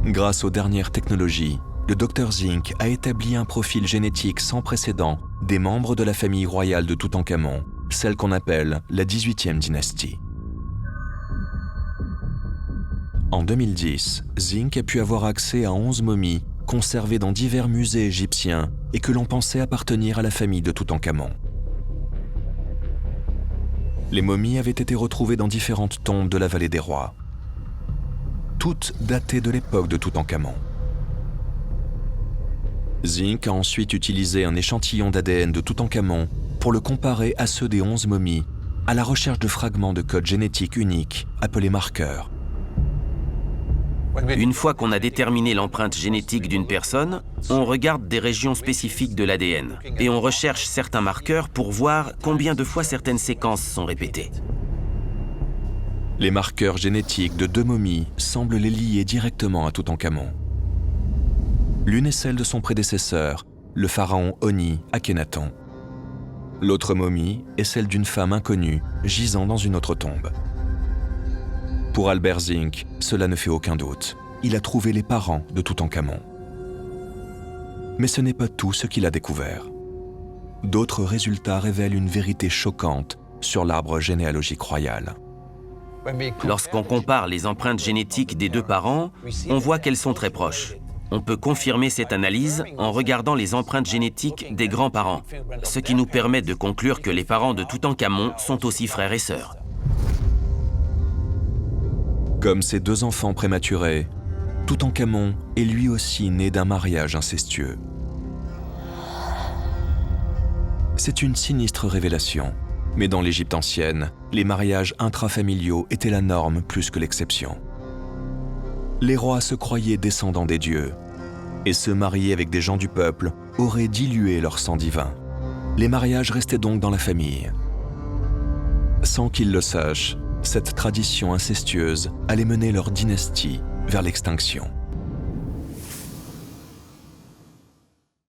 Grâce aux dernières technologies, le Dr Zinc a établi un profil génétique sans précédent des membres de la famille royale de Toutankhamon, celle qu'on appelle la 18e dynastie. En 2010, Zinc a pu avoir accès à 11 momies conservées dans divers musées égyptiens et que l'on pensait appartenir à la famille de Toutankhamon. Les momies avaient été retrouvées dans différentes tombes de la vallée des rois, toutes datées de l'époque de Toutankhamon. Zinc a ensuite utilisé un échantillon d'ADN de Toutankhamon pour le comparer à ceux des 11 momies, à la recherche de fragments de code génétique uniques appelés marqueurs. Une fois qu'on a déterminé l'empreinte génétique d'une personne, on regarde des régions spécifiques de l'ADN et on recherche certains marqueurs pour voir combien de fois certaines séquences sont répétées. Les marqueurs génétiques de 2 momies semblent les lier directement à Toutankhamon. L'une est celle de son prédécesseur, le pharaon Honi Akhenaton. L'autre momie est celle d'une femme inconnue gisant dans une autre tombe. Pour Albert Zinc, cela ne fait aucun doute. Il a trouvé les parents de Toutankhamon. Mais ce n'est pas tout ce qu'il a découvert. D'autres résultats révèlent une vérité choquante sur l'arbre généalogique royal. Lorsqu'on compare les empreintes génétiques des deux parents, on voit qu'elles sont très proches. On peut confirmer cette analyse en regardant les empreintes génétiques des grands-parents, ce qui nous permet de conclure que les parents de Toutankhamon sont aussi frères et sœurs. Comme ses 2 enfants prématurés, Toutankhamon est lui aussi né d'un mariage incestueux. C'est une sinistre révélation, mais dans l'Égypte ancienne, les mariages intrafamiliaux étaient la norme plus que l'exception. Les rois se croyaient descendants des dieux, et se marier avec des gens du peuple aurait dilué leur sang divin. Les mariages restaient donc dans la famille. Sans qu'ils le sachent, cette tradition incestueuse allait mener leur dynastie vers l'extinction.